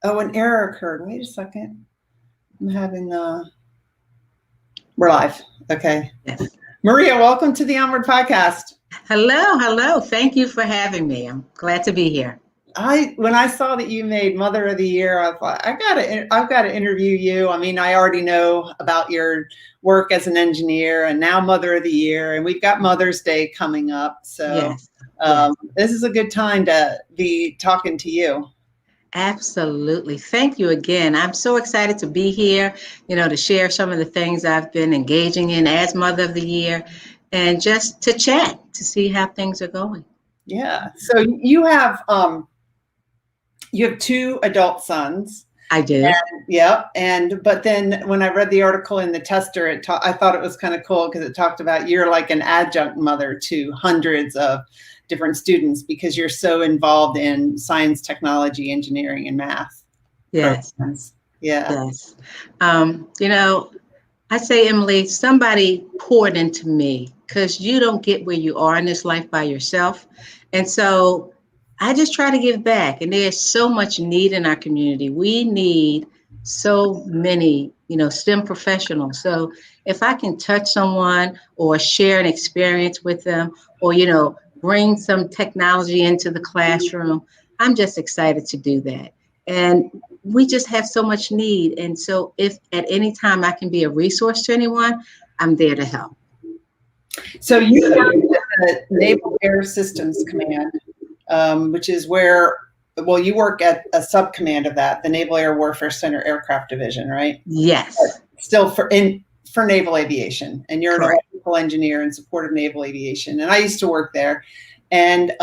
Oh, an error occurred. Wait a second. I'm having we're live. Okay. Yes. Maria, welcome to the Onward podcast. Hello. Thank you for having me. I'm glad to be here. When I saw that you made Mother of the Year, I thought I've got to interview you. I mean, I already know about your work as an engineer, and now Mother of the Year, and we've got Mother's Day coming up. So yes. This is a good time to be talking to you. Absolutely. Thank you again. I'm so excited to be here, to share some of the things I've been engaging in as Mother of the Year and just to chat to see how things are going. Yeah. So you have two adult sons. I do. But then when I read the article in the Tester, I thought it was kind of cool because it talked about you're like an adjunct mother to hundreds of different students because you're so involved in science, technology, engineering, and math. Yes. Programs. Yeah. Yes. I say, Emily, somebody poured into me because you don't get where you are in this life by yourself. And so I just try to give back. And there's so much need in our community. We need so many, STEM professionals. So if I can touch someone or share an experience with them or, bring some technology into the classroom, I'm just excited to do that. And we just have so much need. And so if at any time I can be a resource to anyone, I'm there to help. So you work at the Naval Air Systems Command, which is where, you work at a subcommand of that, the Naval Air Warfare Center Aircraft Division, right? Yes. But still for naval aviation, and you're Correct. An electrical engineer in support of naval aviation. And I used to work there. And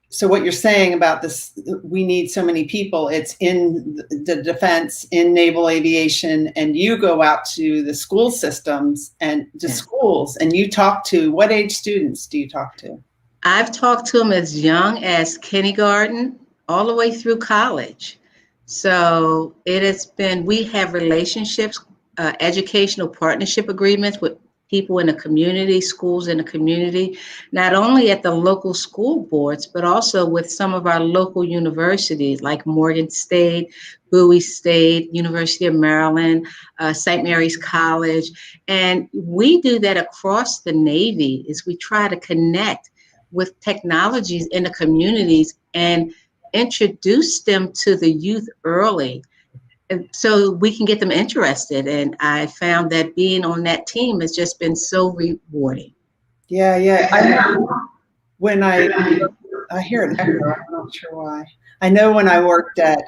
so what you're saying about this, we need so many people, it's in the defense, in naval aviation, and you go out to the school systems and to schools, and you talk to, what age students do you talk to? I've talked to them as young as kindergarten all the way through college. So it has been, we have relationships, educational partnership agreements with people in the community, schools in the community, not only at the local school boards, but also with some of our local universities like Morgan State, Bowie State, University of Maryland, St. Mary's College. And we do that across the Navy is we try to connect with technologies in the communities and introduce them to the youth early so we can get them interested. And I found that being on that team has just been so rewarding. Yeah. I hear it echo, I'm not sure why. I know when I worked at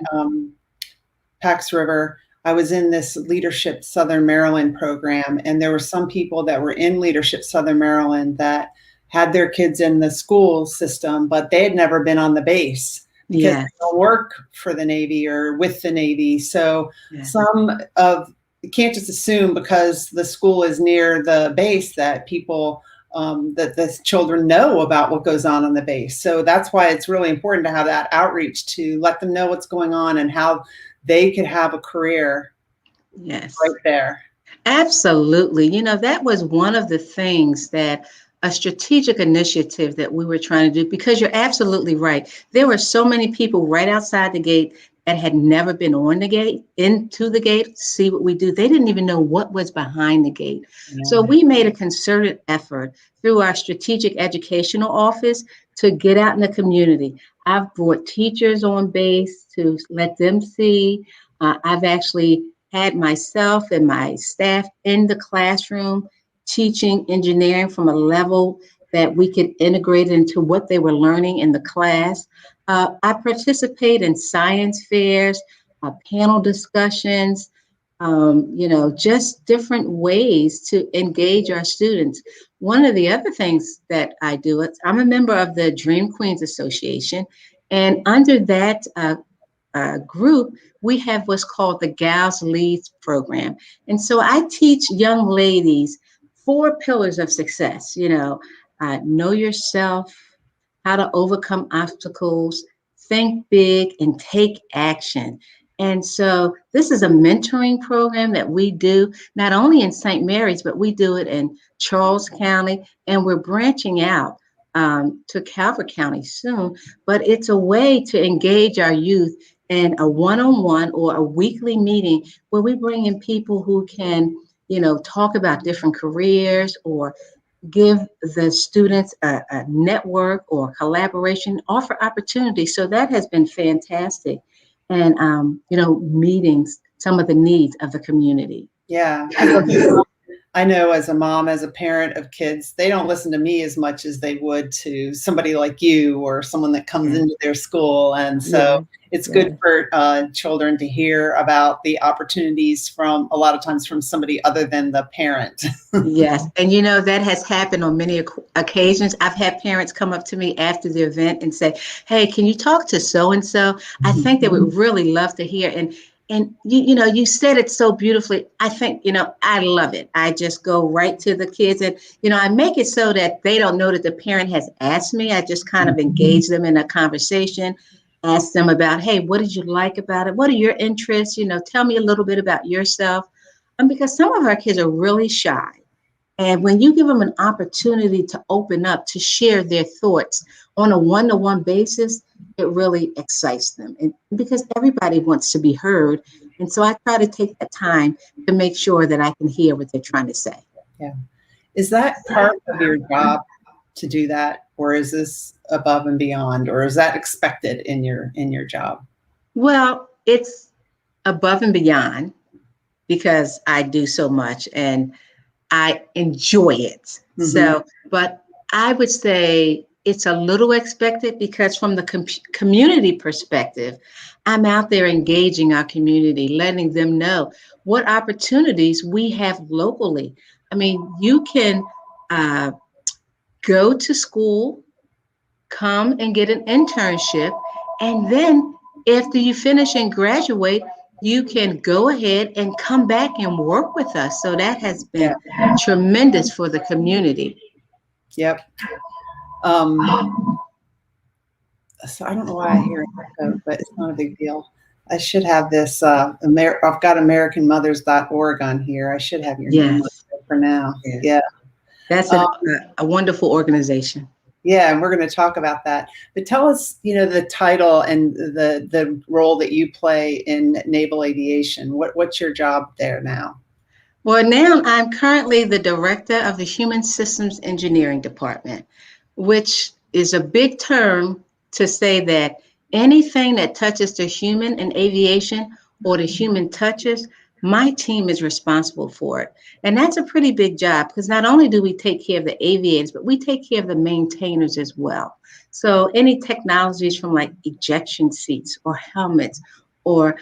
Patuxent River, I was in this Leadership Southern Maryland program, and there were some people that were in Leadership Southern Maryland that had their kids in the school system, but they had never been on the base. Because they don't work for the Navy or with the Navy. So you can't just assume because the school is near the base that people, that the children know about what goes on the base. So that's why it's really important to have that outreach to let them know what's going on and how they could have a career right there. Absolutely. That was one of the things that a strategic initiative that we were trying to do, because you're absolutely right. There were so many people right outside the gate that had never been on the gate, into the gate, see what we do. They didn't even know what was behind the gate. Yeah. So we made a concerted effort through our strategic educational office to get out in the community. I've brought teachers on base to let them see. I've actually had myself and my staff in the classroom teaching engineering from a level that we could integrate into what they were learning in the class. I participate in science fairs, panel discussions, just different ways to engage our students. One of the other things that I do, I'm a member of the Dream Queens Association, and under that group, we have what's called the Gals Leads program. And so I teach young ladies 4 pillars of success, know yourself, how to overcome obstacles, think big, and take action. And so this is a mentoring program that we do not only in St. Mary's, but we do it in Charles County, and we're branching out to Calvert County soon. But it's a way to engage our youth and a one-on-one or a weekly meeting where we bring in people who can, talk about different careers or give the students a network or collaboration, offer opportunities. So that has been fantastic. And, meeting some of the needs of the community. Yeah. I know as a mom, as a parent of kids, they don't listen to me as much as they would to somebody like you or someone that comes into their school. And so it's good for children to hear about the opportunities from a lot of times from somebody other than the parent. Yes. And that has happened on many occasions. I've had parents come up to me after the event and say, hey, can you talk to so-and-so? I think they would really love to hear. And you said it so beautifully. I think, I love it. I just go right to the kids and, I make it so that they don't know that the parent has asked me. I just kind of engage them in a conversation, ask them about, hey, what did you like about it? What are your interests? Tell me a little bit about yourself. Because some of our kids are really shy. And when you give them an opportunity to open up, to share their thoughts on a one-to-one basis, it really excites them. And because everybody wants to be heard. And so I try to take that time to make sure that I can hear what they're trying to say. Yeah. Is that part of your job to do that? Or is this above and beyond? Or is that expected in your job? Well, it's above and beyond because I do so much and I enjoy it. Mm-hmm. So, but I would say it's a little expected because from the community perspective, I'm out there engaging our community, letting them know what opportunities we have locally. I mean, you can go to school, come and get an internship, and then after you finish and graduate, you can go ahead and come back and work with us. So that has been tremendous for the community. Yep. So I don't know why I hear it, but it's not a big deal. I should have this. I've got AmericanMothers.org on here. I should have your name for now. Yeah. That's a wonderful organization. Yeah, and we're going to talk about that. But tell us, the title and the role that you play in naval aviation. What's your job there now? Well, now I'm currently the director of the Human Systems Engineering Department, which is a big term to say that anything that touches the human in aviation or the human touches, my team is responsible for it. And that's a pretty big job because not only do we take care of the aviators, but we take care of the maintainers as well. So any technologies from like ejection seats or helmets or,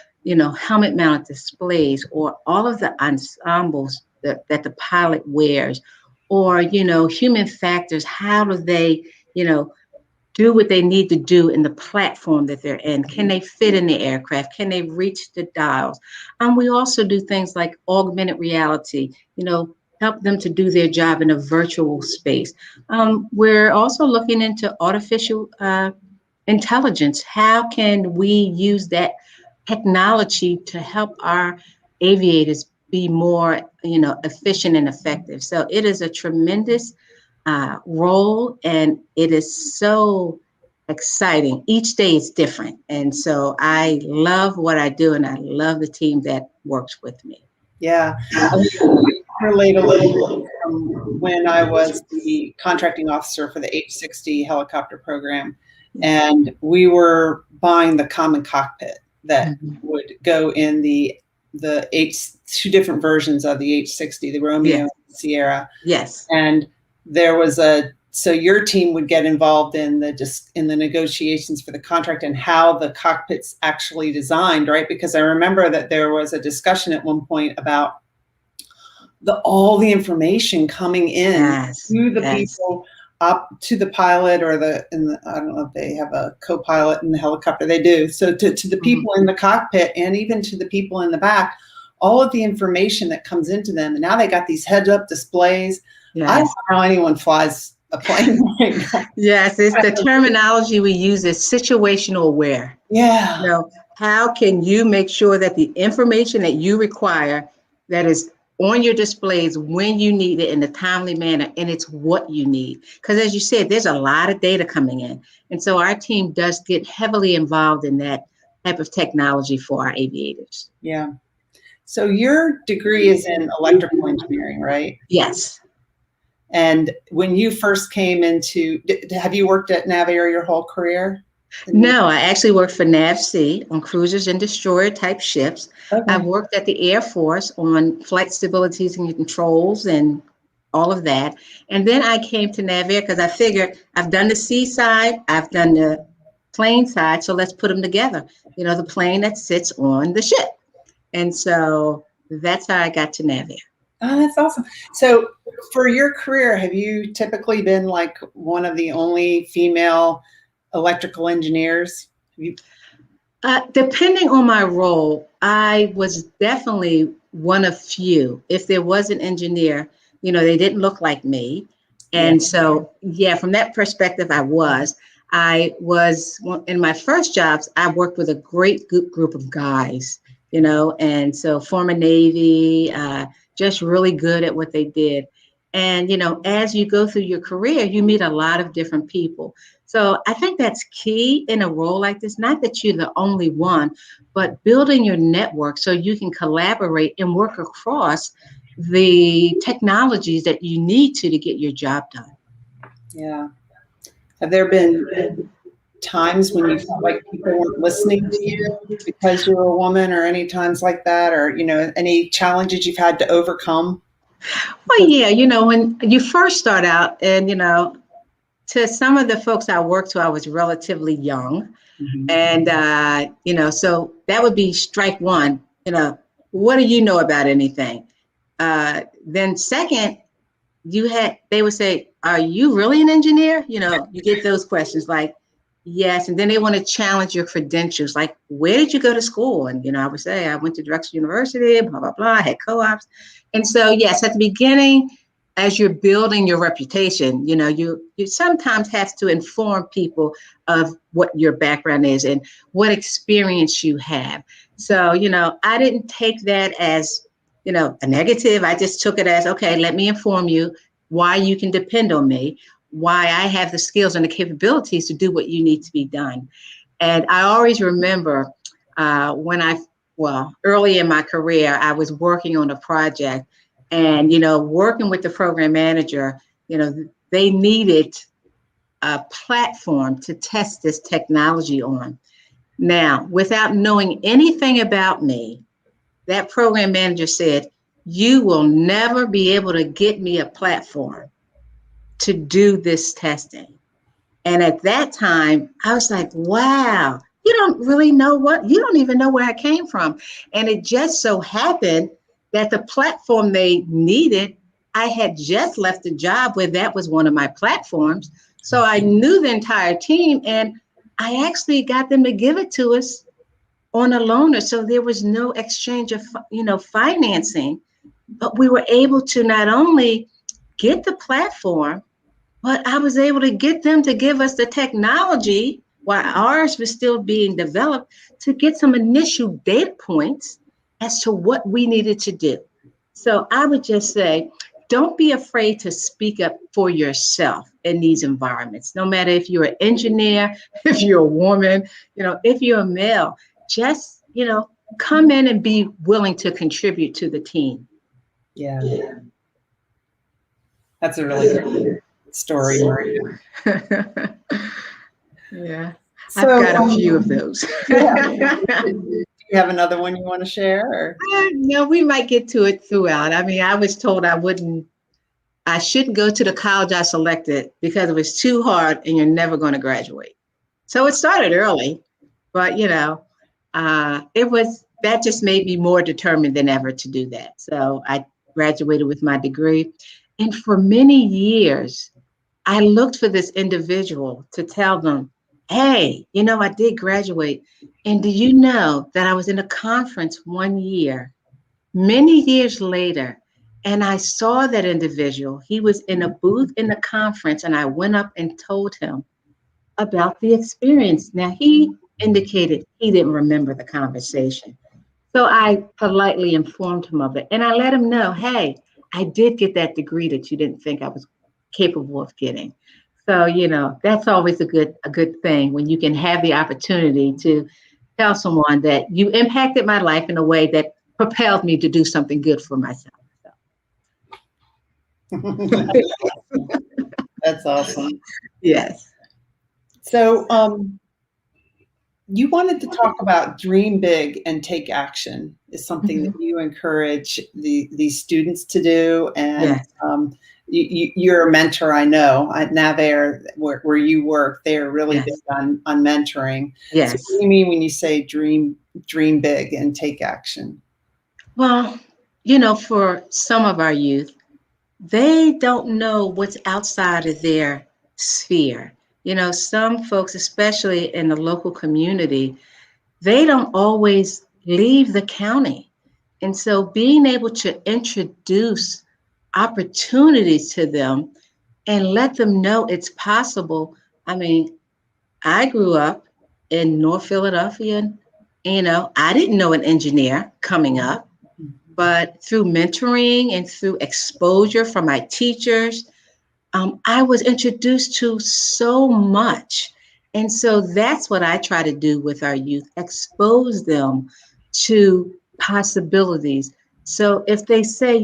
helmet mounted displays or all of the ensembles that the pilot wears or, human factors, how do they, do what they need to do in the platform that they're in? Can they fit in the aircraft? Can they reach the dials? We also do things like augmented reality, help them to do their job in a virtual space. We're also looking into artificial intelligence. How can we use that technology to help our aviators be more, efficient and effective? So it is a tremendous role, and it is so exciting. Each day is different, and so I love what I do, and I love the team that works with me. Yeah, relate a little from when I was the contracting officer for the H-60 helicopter program, and we were buying the common cockpit that would go in the two different versions of the H-60, the Romeo and the Sierra. Yes, and there was so your team would get involved in the negotiations for the contract and how the cockpit's actually designed, right? Because I remember that there was a discussion at one point about all the information coming in to the people, up to the pilot or I don't know if they have a co-pilot in the helicopter. They do. So to the people in the cockpit and even to the people in the back, all of the information that comes into them. And now they got these heads-up displays. Yes. I don't know how anyone flies a plane right now. Yes, it's the terminology we use is situational aware. Yeah. How can you make sure that the information that you require that is on your displays when you need it in a timely manner, and it's what you need? Because as you said, there's a lot of data coming in. And so our team does get heavily involved in that type of technology for our aviators. Yeah. So your degree is in electrical engineering, right? Yes. And when you first came into, have you worked at NAVAIR your whole career? No, I actually worked for NAVC on cruisers and destroyer type ships. Okay. I've worked at the Air Force on flight stabilities and controls and all of that. And then I came to NAVAIR because I figured I've done the sea side, I've done the plane side, so let's put them together. You know, the plane that sits on the ship. And so that's how I got to NAVAIR. Oh, that's awesome. So for your career, have you typically been like one of the only female electrical engineers? Depending on my role, I was definitely one of few. If there was an engineer, you know, they didn't look like me. And so, yeah, from that perspective, I was in my first jobs, I worked with a great group of guys, you know, and so former Navy, just really good at what they did. And, you know, as you go through your career, you meet a lot of different people. So I think that's key in a role like this, not that you're the only one, but building your network so you can collaborate and work across the technologies that you need to get your job done. Yeah. Have there been times when you felt like people weren't listening to you because you're a woman, or any times like that, or, you know, any challenges you've had to overcome? Well, yeah, you know, when you first start out, and, you know, to some of the folks I worked with, I was relatively young. Mm-hmm. And, you know, so that would be strike one. You know, what do you know about anything? Then second, they would say, are you really an engineer? You know, you get those questions like, yes. And then they want to challenge your credentials. Like, where did you go to school? And, you know, I would say, I went to Drexel University, blah, blah, blah. I had co-ops. And so, yes, at the beginning, as you're building your reputation, you know, you sometimes have to inform people of what your background is and what experience you have. So, you know, I didn't take that as, you know, a negative. I just took it as, okay, let me inform you why you can depend on me, why I have the skills and the capabilities to do what you need to be done. And I always remember early in my career, I was working on a project. And, you know, working with the program manager, you know, they needed a platform to test this technology on. Now, without knowing anything about me, that program manager said, you will never be able to get me a platform to do this testing. And at that time, I was like, wow, you don't even know where I came from. And it just so happened that the platform they needed, I had just left a job where that was one of my platforms. So I knew the entire team, and I actually got them to give it to us on a loaner. So there was no exchange of, you know, financing, but we were able to not only get the platform, but I was able to get them to give us the technology while ours was still being developed to get some initial data points as to what we needed to do. So I would just say, don't be afraid to speak up for yourself in these environments. No matter if you're an engineer, if you're a woman, you know, if you're a male, just, you know, come in and be willing to contribute to the team. Yeah. That's a really good story, Maria. Yeah. So, I've got a few of those. Do you have another one you want to share? Or? No, we might get to it throughout. I mean, I was told I shouldn't go to the college I selected because it was too hard and you're never going to graduate. So it started early, but, you know, that just made me more determined than ever to do that. So I graduated with my degree. And for many years, I looked for this individual to tell them, hey, you know, I did graduate. And do you know that I was in a conference one year, many years later, and I saw that individual. He was in a booth in the conference, and I went up and told him about the experience. Now, he indicated he didn't remember the conversation. So I politely informed him of it. And I let him know, hey, I did get that degree that you didn't think I was capable of getting. So, you know, that's always a good thing when you can have the opportunity to tell someone that you impacted my life in a way that propelled me to do something good for myself. That's awesome. Yes. So, you wanted to talk about dream big and take action is something that you encourage these students to do. And Yes. You're a mentor, I know, at NAVAIR, where you work. They're really Yes. big on mentoring. Yes. So what do you mean when you say dream big and take action? Well, for some of our youth, they don't know what's outside of their sphere. Some folks, especially in the local community, they don't always leave the county. And so being able to introduce opportunities to them and let them know it's possible. I mean, I grew up in North Philadelphia. I didn't know an engineer coming up, but through mentoring and through exposure from my teachers, I was introduced to so much. And so that's what I try to do with our youth, expose them to possibilities. So if they say,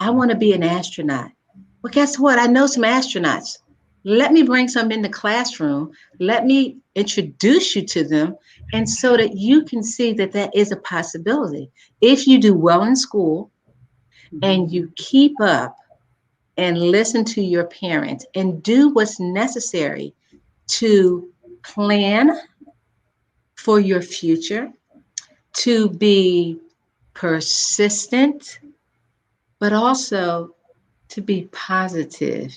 I want to be an astronaut, well, guess what? I know some astronauts. Let me bring some in the classroom. Let me introduce you to them. And so that you can see that that is a possibility. If you do well in school and you keep up and listen to your parents and do what's necessary to plan for your future, to be persistent, but also to be positive.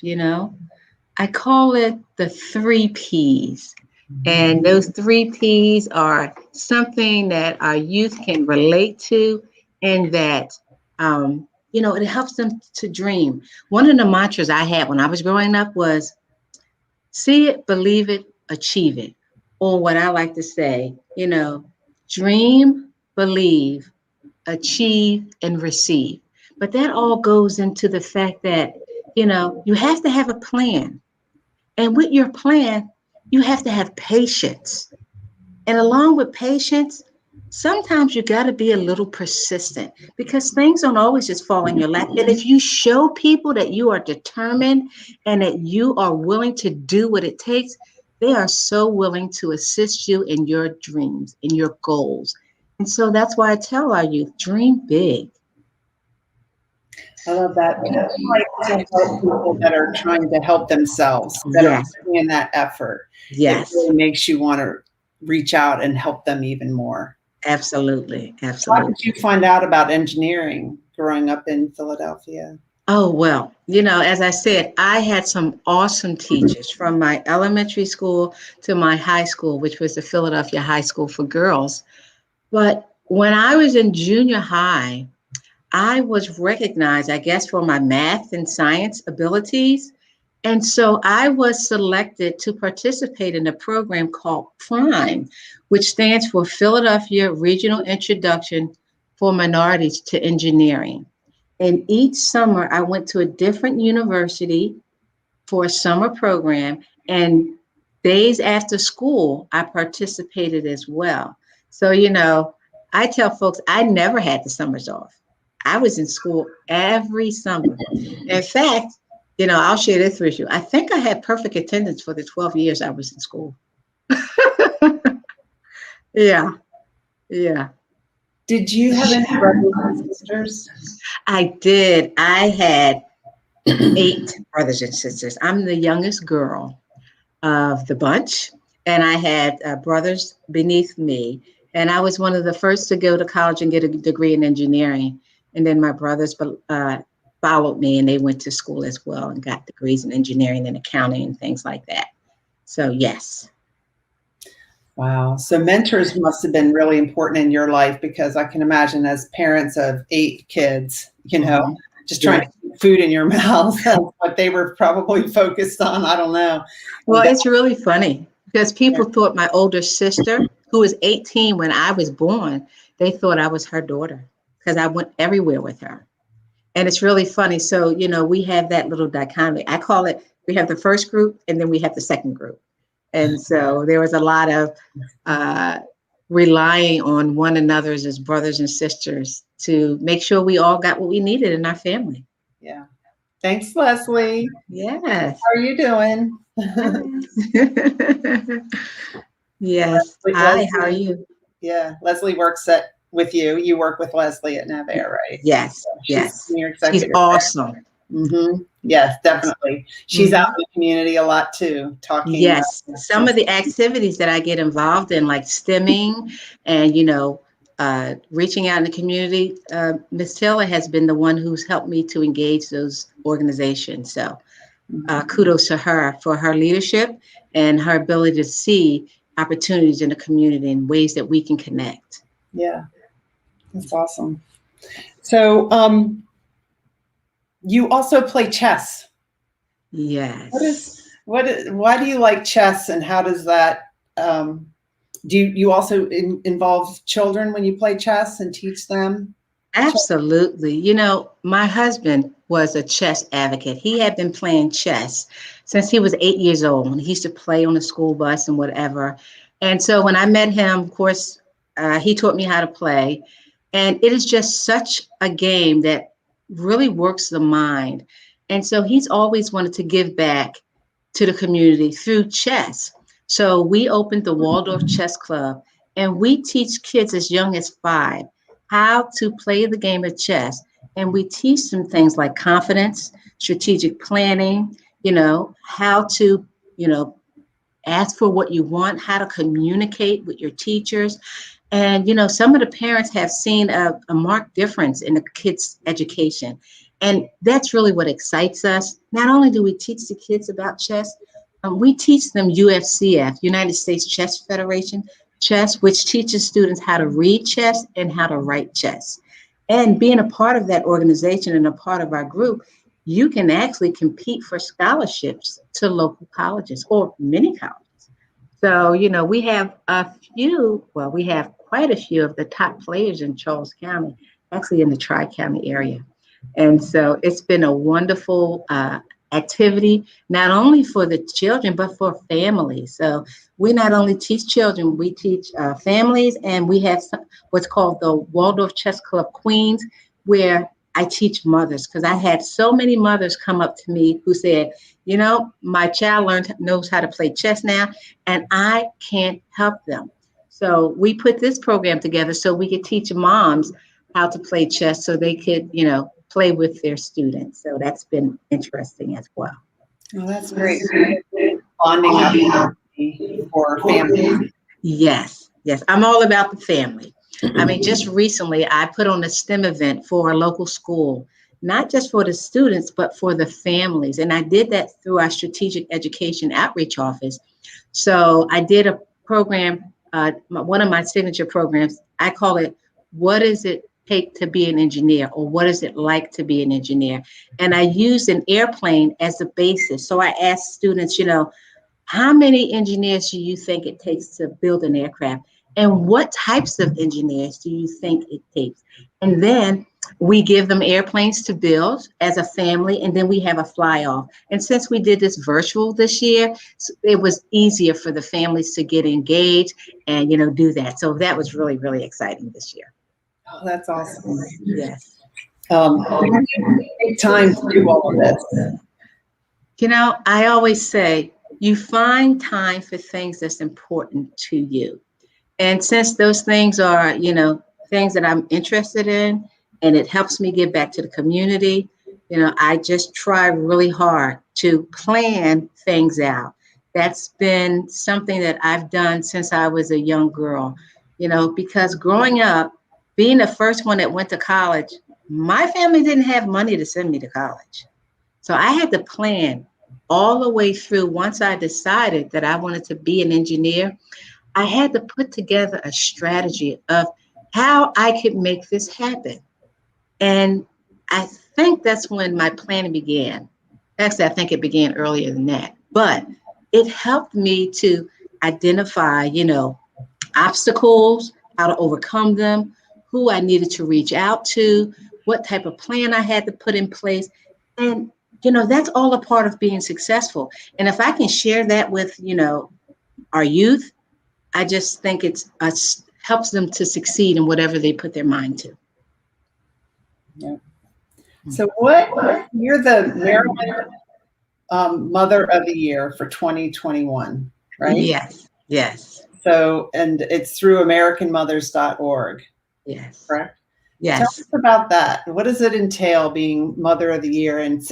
I call it the 3 Ps. And those 3 Ps are something that our youth can relate to, and that, it helps them to dream. One of the mantras I had when I was growing up was see it, believe it, achieve it. Or what I like to say, dream, believe, achieve, and receive. But that all goes into the fact that, you have to have a plan. And with your plan, you have to have patience. And along with patience, sometimes you got to be a little persistent because things don't always just fall in your lap. And if you show people that you are determined and that you are willing to do what it takes, they are so willing to assist you in your dreams, in your goals. And so that's why I tell our youth, dream big. I love that. And I like to help people that are trying to help themselves, that are Yes. putting in that effort. Yes. It really makes you want to reach out and help them even more. Absolutely. How Absolutely. did you find out about engineering growing up in Philadelphia? Oh, well, as I said, I had some awesome teachers from my elementary school to my high school, which was the Philadelphia High School for Girls. But when I was in junior high, I was recognized, I guess, for my math and science abilities. And so I was selected to participate in a program called PRIME, which stands for Philadelphia Regional Introduction for Minorities to Engineering. And each summer I went to a different university for a summer program. And days after school, I participated as well. So, I tell folks I never had the summers off. I was in school every summer. In fact, I'll share this with you. I think I had perfect attendance for the 12 years I was in school. Yeah. Yeah. Did you have any brothers and sisters? I did. I had 8 brothers and sisters. I'm the youngest girl of the bunch, and I had brothers beneath me. And I was one of the first to go to college and get a degree in engineering. And then my brothers followed me, and they went to school as well and got degrees in engineering and accounting and things like that. So, yes. Wow. So mentors must have been really important in your life, because I can imagine as parents of 8 kids, just trying to keep food in your mouth, what they were probably focused on. I don't know. Well, it's really funny because people thought my older sister, who was 18 when I was born, they thought I was her daughter because I went everywhere with her. And it's really funny. So, we have that little dichotomy. I call it, we have the first group and then we have the second group. And so there was a lot of relying on one another as brothers and sisters to make sure we all got what we needed in our family. Yeah. Thanks, Leslie. Yes. How are you doing? Yes. Hi, how are you? Yeah, Leslie works with you. You work with Leslie at NAVAIR, right? Yes. So Yes. senior She's executive. awesome. Mm-hmm. Yes, definitely. She's out in the community a lot too, talking. Yes. Some of the activities that I get involved in, like stimming and, reaching out in the community, Ms. Taylor has been the one who's helped me to engage those organizations. So kudos to her for her leadership and her ability to see opportunities in the community and ways that we can connect. Yeah, that's awesome. So you also play chess. Yes. Why do you like chess, and how does that, do you also involve children when you play chess and teach them? Absolutely. My husband was a chess advocate. He had been playing chess since he was 8 years old. And he used to play on the school bus and whatever. And so when I met him, of course, he taught me how to play. And it is just such a game that really works the mind. And so he's always wanted to give back to the community through chess. So we opened the Waldorf Chess Club, and we teach kids as young as 5 how to play the game of chess. And we teach them things like confidence, strategic planning, how to, ask for what you want, how to communicate with your teachers. And, some of the parents have seen a marked difference in the kids' education. And that's really what excites us. Not only do we teach the kids about chess, we teach them UFCF, United States Chess Federation chess, which teaches students how to read chess and how to write chess. And being a part of that organization and a part of our group, you can actually compete for scholarships to local colleges or many colleges. So, we have we have quite a few of the top players in Charles County, actually in the Tri-County area. And so it's been a wonderful activity, not only for the children, but for families. So we not only teach children, we teach families, and we have what's called the Waldorf Chess Club Queens, where I teach mothers, because I had so many mothers come up to me who said, my child knows how to play chess now, and I can't help them. So we put this program together so we could teach moms how to play chess so they could, play with their students. So that's been interesting as well. Well, that's great. Bonding opportunity for families. Yes. I'm all about the family. I mean, just recently I put on a STEM event for a local school, not just for the students, but for the families. And I did that through our Strategic Education Outreach Office. So I did a program, one of my signature programs, I call it, What Does It Take to Be an Engineer, or What Is It Like to Be an Engineer? And I used an airplane as the basis. So I asked students, how many engineers do you think it takes to build an aircraft? And what types of engineers do you think it takes? And then we give them airplanes to build as a family, and then we have a fly off. And since we did this virtual this year, it was easier for the families to get engaged and, do that. So that was really, really exciting this year. Oh, that's awesome. Yes. Take time to do all of this. I always say, you find time for things that's important to you. And since those things are, things that I'm interested in, and it helps me give back to the community, I just try really hard to plan things out. That's been something that I've done since I was a young girl, because growing up, being the first one that went to college, my family didn't have money to send me to college. So I had to plan all the way through. Once I decided that I wanted to be an engineer, I had to put together a strategy of how I could make this happen. And I think that's when my planning began. Actually, I think it began earlier than that. But it helped me to identify, obstacles, how to overcome them, who I needed to reach out to, what type of plan I had to put in place. And, that's all a part of being successful. And if I can share that with, our youth, I just think it's helps them to succeed in whatever they put their mind to. Yeah. So you're the Maryland Mother of the Year for 2021, right? Yes, yes. So, and it's through AmericanMothers.org, Yes. correct? Yes. Tell us about that. What does it entail being Mother of the Year? And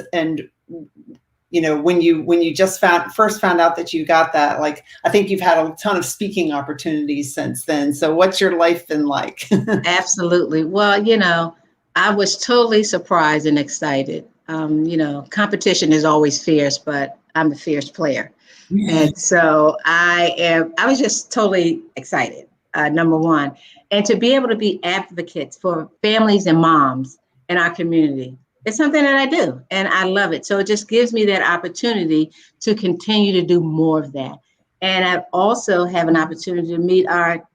you know, when you just first found out that you got that, like, I think you've had a ton of speaking opportunities since then. So what's your life been like? Absolutely. Well, you know, I was totally surprised and excited. You know, competition is always fierce, but I'm a fierce player. And so I was just totally excited, number one. And to be able to be advocates for families and moms in our community, it's something that I do and I love it. So it just gives me that opportunity to continue to do more of that. And I also have an opportunity to meet our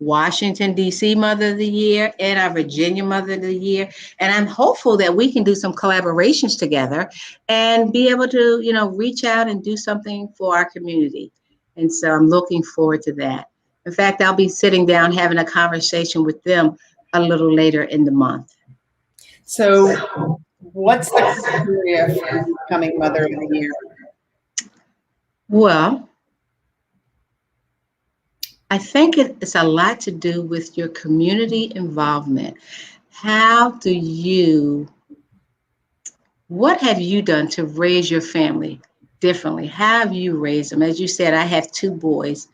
Washington, D.C. Mother of the Year and our Virginia Mother of the Year. And I'm hopeful that we can do some collaborations together and be able to, you know, reach out and do something for our community. And so I'm looking forward to that. In fact, I'll be sitting down having a conversation with them a little later in the month. So what's the criteria for becoming Mother of the Year? Well, I think it's a lot to do with your community involvement. What have you done to raise your family differently? How have you raised them? As you said, I have 2 boys,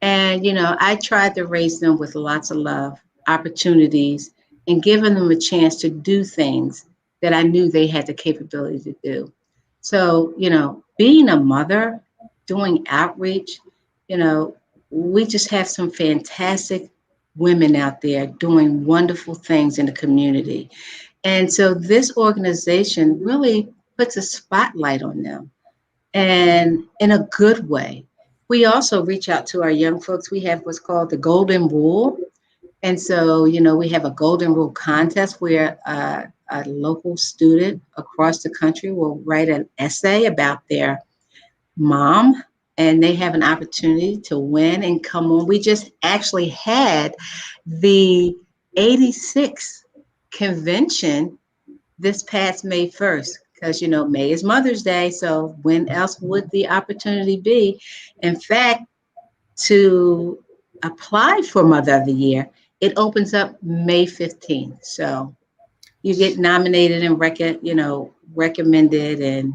and, you know, I tried to raise them with lots of love, opportunities, and giving them a chance to do things that I knew they had the capability to do. So, you know, being a mother, doing outreach, you know, we just have some fantastic women out there doing wonderful things in the community. And so this organization really puts a spotlight on them and in a good way. We also reach out to our young folks. We have what's called the Golden Rule. And so, you know, we have a Golden Rule contest where a local student across the country will write an essay about their mom, and they have an opportunity to win and come on. We just actually had the 86th convention this past May 1st, because, you know, May is Mother's Day. So when else would the opportunity be? In fact, to apply for Mother of the Year, it opens up May 15th. So you get nominated and recommended and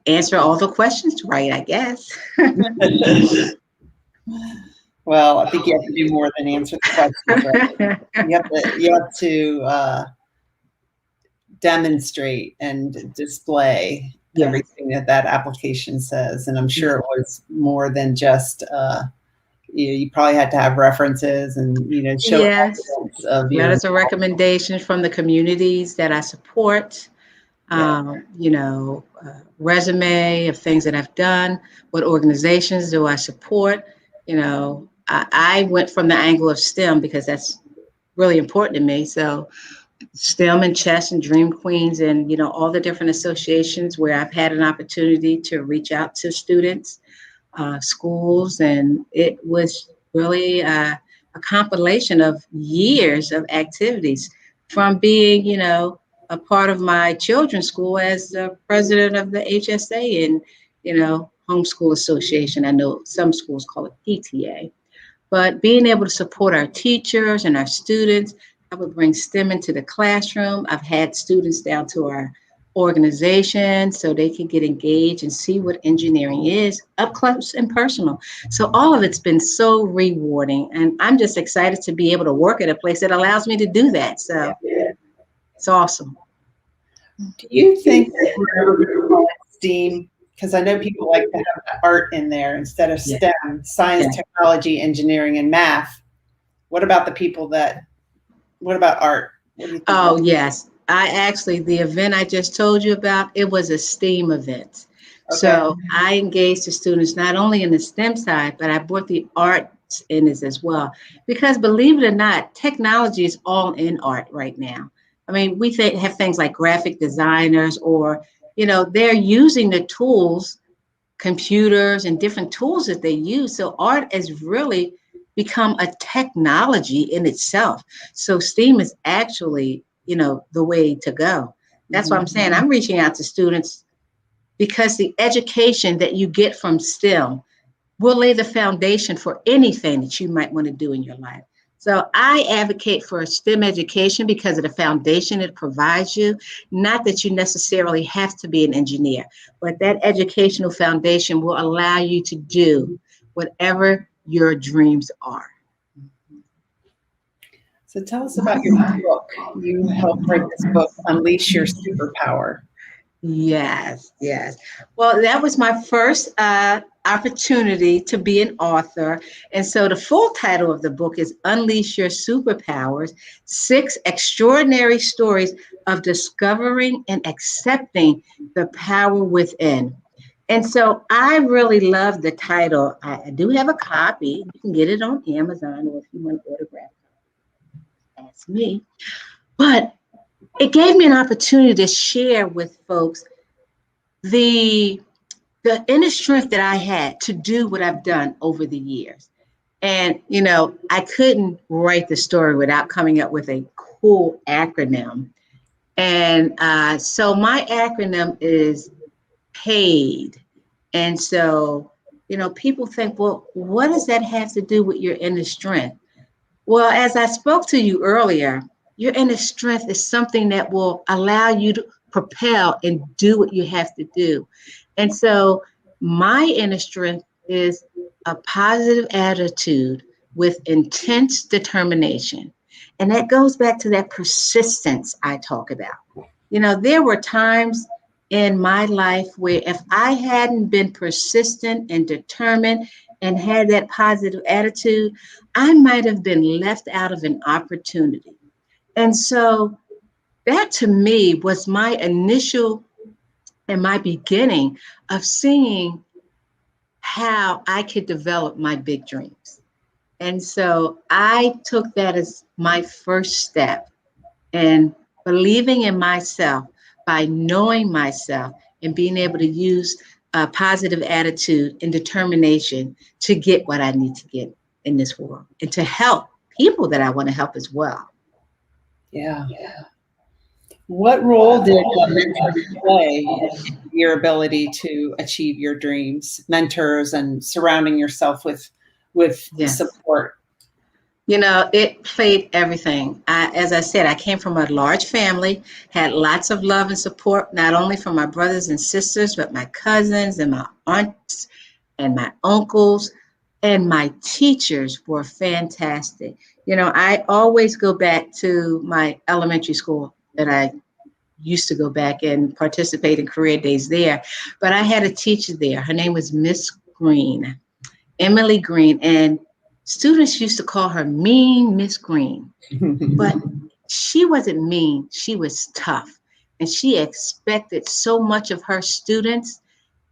answer all the questions right, I guess. Well, I think you have to do more than answer the questions. Right? You have to demonstrate and display everything that application says. And I'm sure it was more than just, you probably had to have references and, you know, show evidence of letters of recommendation from the communities that I support. Resume of things that I've done, what organizations do I support. You know, I went from the angle of STEM because that's really important to me. So STEM and Chess and Dream Queens and, you know, all the different associations where I've had an opportunity to reach out to students, schools, and it was really a compilation of years of activities from being, you know, a part of my children's school as the president of the HSA and, you know, homeschool association. I know some schools call it PTA, but being able to support our teachers and our students. I would bring STEM into the classroom. I've had students down to our organization so they can get engaged and see what engineering is up close and personal. So all of it's been so rewarding, and I'm just excited to be able to work at a place that allows me to do that. So it's awesome. Do you think that we're going to call it STEAM? Because I know people like to have art in there instead of STEM, science, technology, engineering, and math. What about art? What do you think? Oh, yes. The event I just told you about, it was a STEAM event. Okay. So I engaged the students not only in the STEM side, but I brought the arts in this as well. Because believe it or not, technology is all in art right now. I mean, we have things like graphic designers or, you know, they're using the tools computers and different tools that they use. So art has really become a technology in itself. So STEAM is actually, the way to go. That's what I'm saying. I'm reaching out to students because the education that you get from STEM will lay the foundation for anything that you might want to do in your life. So I advocate for STEM education because of the foundation it provides you. Not that you necessarily have to be an engineer, but that educational foundation will allow you to do whatever your dreams are. So tell us about your book. You helped write this book, Unleash Your Superpower. Yes. Well, that was my first opportunity to be an author. And so the full title of the book is Unleash Your Superpowers, 6 Extraordinary Stories of Discovering and Accepting the Power Within. And so I really love the title. I do have a copy. You can get it on Amazon, or if you want to autograph it, ask me. But it gave me an opportunity to share with folks the inner strength that I had to do what I've done over the years. And, I couldn't write the story without coming up with a cool acronym. And so my acronym is PAID. And so, people think, well, what does that have to do with your inner strength? Well, as I spoke to you earlier, your inner strength is something that will allow you to propel and do what you have to do. And so my inner strength is a positive attitude with intense determination. And that goes back to that persistence I talk about. There were times in my life where if I hadn't been persistent and determined and had that positive attitude, I might have been left out of an opportunity. And so that to me was my initial and my beginning of seeing how I could develop my big dreams. And so I took that as my first step in believing in myself by knowing myself and being able to use a positive attitude and determination to get what I need to get in this world and to help people that I want to help as well. Yeah. What role did mentors play in your ability to achieve your dreams? Mentors and surrounding yourself with Yes. support. It played everything. As I said, I came from a large family, had lots of love and support, not only from my brothers and sisters, but my cousins and my aunts and my uncles. And my teachers were fantastic. I always go back to my elementary school that I used to go back and participate in career days there. But I had a teacher there. Her name was Miss Green, Emily Green. And students used to call her Mean Miss Green. But she wasn't mean. She was tough. And she expected so much of her students.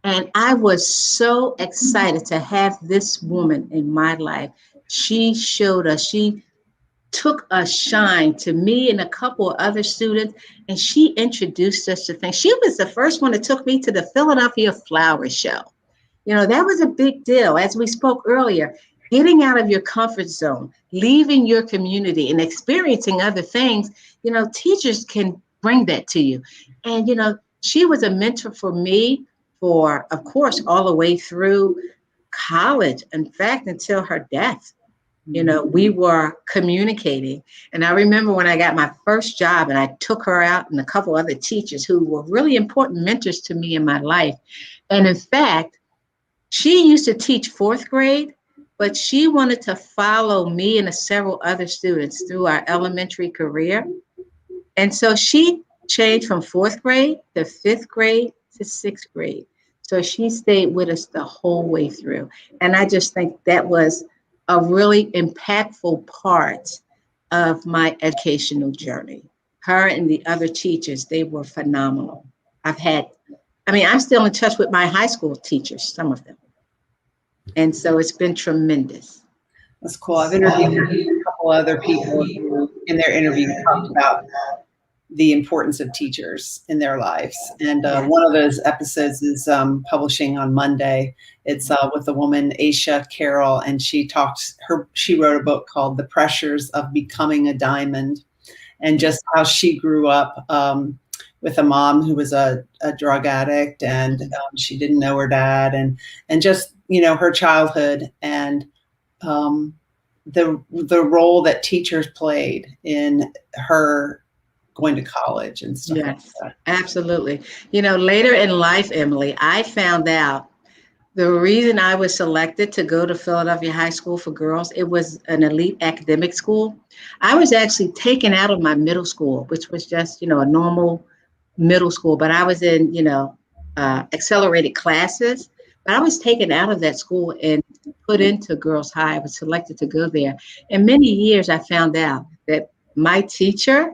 And I was so excited to have this woman in my life. She showed us, she took a shine to me and a couple of other students, and she introduced us to things. She was the first one that took me to the Philadelphia Flower Show. That was a big deal. As we spoke earlier, getting out of your comfort zone, leaving your community and experiencing other things, teachers can bring that to you. And, she was a mentor for me for, of course, all the way through college. In fact, until her death, we were communicating. And I remember when I got my first job and I took her out and a couple other teachers who were really important mentors to me in my life. And in fact, she used to teach 4th grade, but she wanted to follow me and several other students through our elementary career. And so she changed from 4th grade to 5th grade to 6th grade. So she stayed with us the whole way through. And I just think that was a really impactful part of my educational journey. Her and the other teachers, they were phenomenal. I'm still in touch with my high school teachers, some of them. And so it's been tremendous. That's cool. I've interviewed a couple other people who in their interview talked about the importance of teachers in their lives. And one of those episodes is publishing on Monday. It's with a woman, Aisha Carroll, and she wrote a book called The Pressures of Becoming a Diamond, and just how she grew up with a mom who was a drug addict, and she didn't know her dad, and just, her childhood, and the role that teachers played in her going to college and stuff. Yes, like that. absolutely. Later in life, Emily, I found out the reason I was selected to go to Philadelphia High School for Girls, it was an elite academic school. I was actually taken out of my middle school, which was just, a normal middle school, but I was in, accelerated classes, but I was taken out of that school and put into Girls High. I was selected to go there. In many years, I found out that my teacher,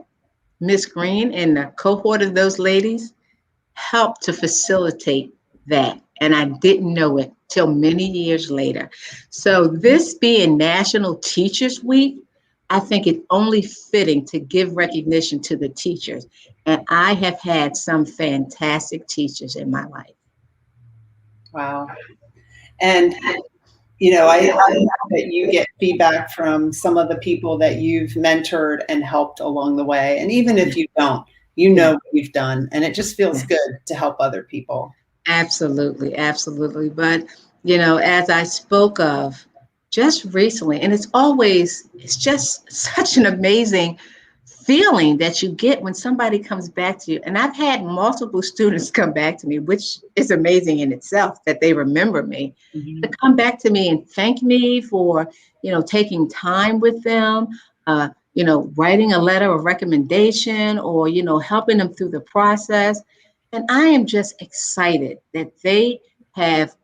Miss Green, and the cohort of those ladies helped to facilitate that. And I didn't know it till many years later. So this being National Teachers Week, I think it's only fitting to give recognition to the teachers. And I have had some fantastic teachers in my life. Wow. And, I know that you get feedback from some of the people that you've mentored and helped along the way. And even if you don't, what you've done. And it just feels good to help other people. Absolutely. Absolutely. But, as I spoke of just recently, and it's just such an amazing feeling that you get when somebody comes back to you. And I've had multiple students come back to me, which is amazing in itself that they remember me, to come back to me and thank me for, taking time with them, writing a letter of recommendation, or, helping them through the process. And I am just excited that they have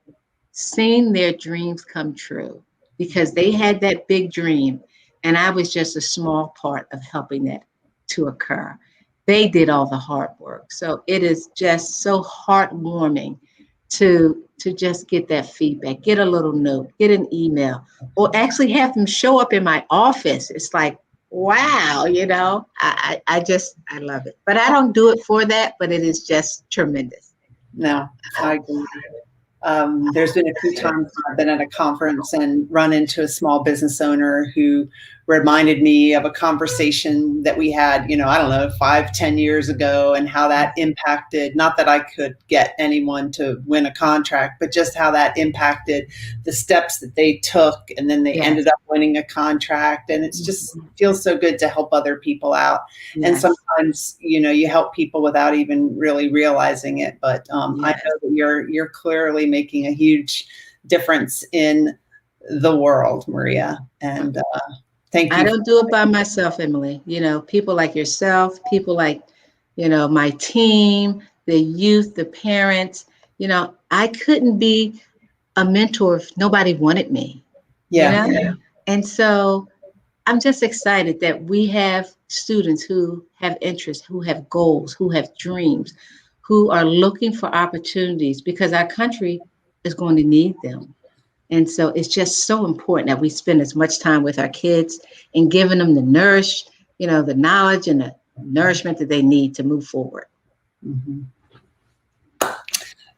seen their dreams come true, because they had that big dream and I was just a small part of helping that to occur. They did all the hard work. So it is just so heartwarming to just get that feedback, get a little note, get an email, or actually have them show up in my office. It's like, wow, I love it. But I don't do it for that, but it is just tremendous. No, I agree. There's been a few times I've been at a conference and run into a small business owner who reminded me of a conversation that we had, I don't know, 5-10 years ago, and how that impacted, not that I could get anyone to win a contract, but just how that impacted the steps that they took. And then they ended up winning a contract. And it's just feels so good to help other people out. Yes. And sometimes, you help people without even really realizing it. But I know that you're clearly making a huge difference in the world, Maria. And thank you. I don't do it by myself, Emily. People like yourself, people like, my team, the youth, the parents, I couldn't be a mentor if nobody wanted me. Yeah. And so I'm just excited that we have students who have interests, who have goals, who have dreams, who are looking for opportunities, because our country is going to need them. And so it's just so important that we spend as much time with our kids and giving them the the knowledge and the nourishment that they need to move forward. Mm-hmm.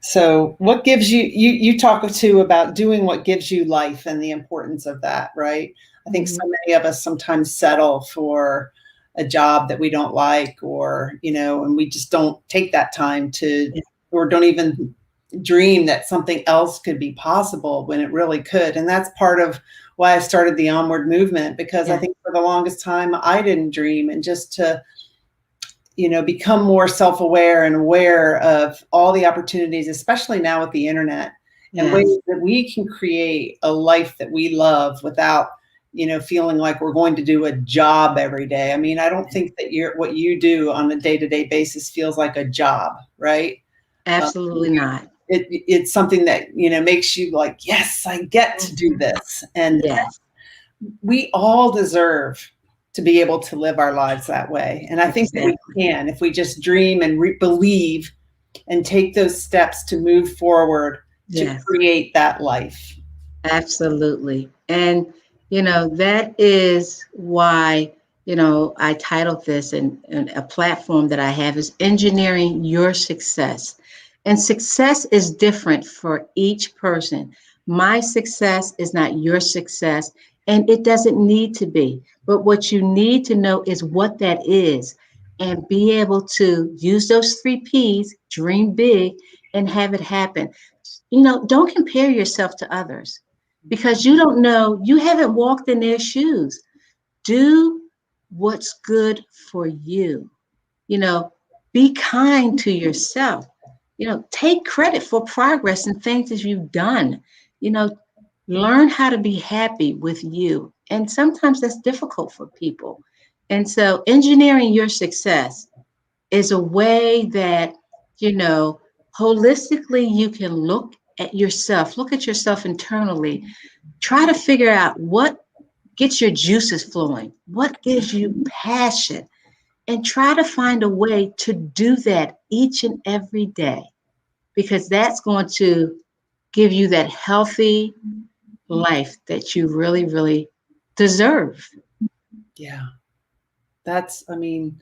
So what gives you talk too about doing what gives you life and the importance of that, right? I think so many of us sometimes settle for a job that we don't like, or, and we just don't take that time or don't even dream that something else could be possible when it really could. And that's part of why I started the Onward movement, because I think for the longest time I didn't dream, and just to, become more self-aware and aware of all the opportunities, especially now with the internet, and ways that we can create a life that we love without, feeling like we're going to do a job every day. I mean, I don't think that what you do on a day-to-day basis feels like a job, right? Absolutely not. It's something that, makes you like, yes, I get to do this. And we all deserve to be able to live our lives that way. And I think that we can, if we just dream and believe and take those steps to move forward to create that life. Absolutely. And, that is why, I titled this, and a platform that I have is Engineering Your Success. And success is different for each person. My success is not your success, and it doesn't need to be. But what you need to know is what that is, and be able to use those 3 Ps, dream big, and have it happen. Don't compare yourself to others because you don't know, you haven't walked in their shoes. Do what's good for you. You know, be kind to yourself. Take credit for progress and things that you've done. You know, learn how to be happy with you. And sometimes that's difficult for people. And so engineering your success is a way that, you know, holistically you can look at yourself internally, try to figure out what gets your juices flowing, what gives you passion, and try to find a way to do that each and every day, because that's going to give you that healthy life that you really, really deserve. Yeah. I mean,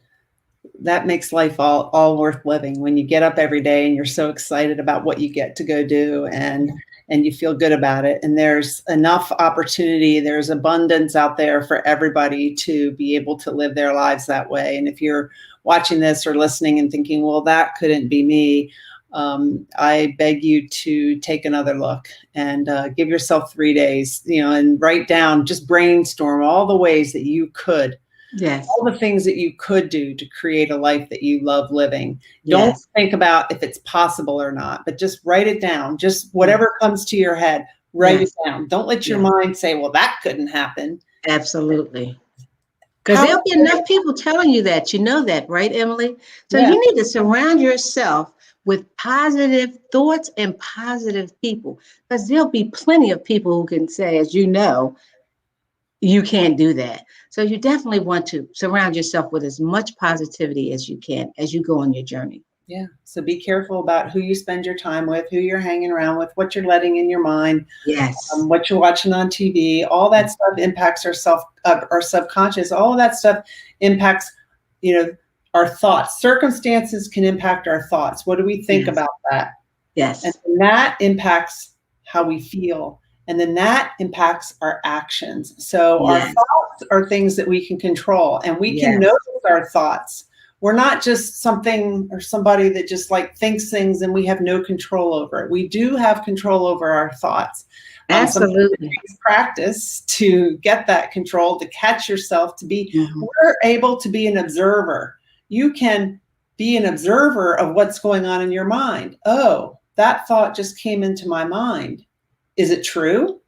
that makes life all worth living when you get up every day and you're so excited about what you get to go do, and you feel good about it. And there's enough opportunity, there's abundance out there for everybody to be able to live their lives that way. And if you're watching this or listening and thinking, well, that couldn't be me, I beg you to take another look and give yourself 3 days, and write down, just brainstorm all the ways that you could. Yes. All the things that you could do to create a life that you love living. Don't Yes. think about if it's possible or not, but just write it down. Just whatever comes to your head, write it down. Don't let your mind say, well, that couldn't happen. Absolutely. Because there'll be enough people telling you that. You know that, right, Emily? So you need to surround yourself with positive thoughts and positive people, because there'll be plenty of people who can say, as you know, you can't do that. So you definitely want to surround yourself with as much positivity as you can as you go on your journey. Yeah. So be careful about who you spend your time with, who you're hanging around with, what you're letting in your mind, Yes. What you're watching on TV. All that stuff impacts our subconscious. All of that stuff impacts, our thoughts. Circumstances can impact our thoughts. What do we think about that? Yes. And that impacts how we feel. And then that impacts our actions. So our thoughts are things that we can control, and we can notice our thoughts. We're not just something or somebody that just thinks things and we have no control over it. We do have control over our thoughts. Absolutely. It takes practice to get that control, to catch yourself, to be, we're able to be an observer. You can be an observer of what's going on in your mind. Oh, that thought just came into my mind. Is it true?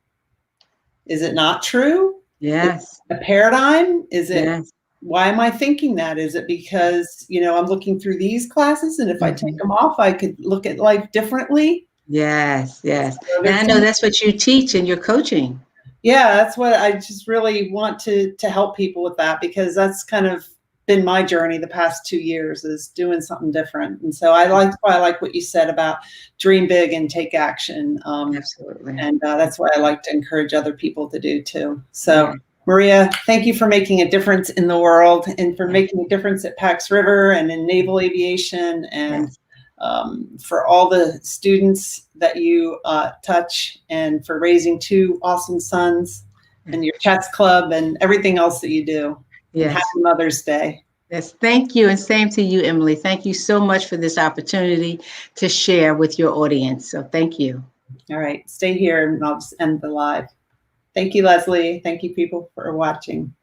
Is it not true? Yes. A paradigm? Is it, why am I thinking that? Is it because, I'm looking through these classes, and if I take them off, I could look at life differently? Yes, yes. So and I know that's what you teach in your coaching. Yeah, that's what I just really want to help people with, that, because that's kind of been my journey the past 2 years, is doing something different. And so I like what you said about dream big and take action. Absolutely. And that's what I like to encourage other people to do too. So Maria, thank you for making a difference in the world, and for making a difference at Pax River and in naval aviation, and for all the students that you touch, and for raising 2 awesome sons, and your chess club, and everything else that you do. Yes. Happy Mother's Day. Yes, thank you. And same to you, Emily. Thank you so much for this opportunity to share with your audience. So thank you. All right. Stay here, and I'll just end the live. Thank you, Leslie. Thank you, people, for watching.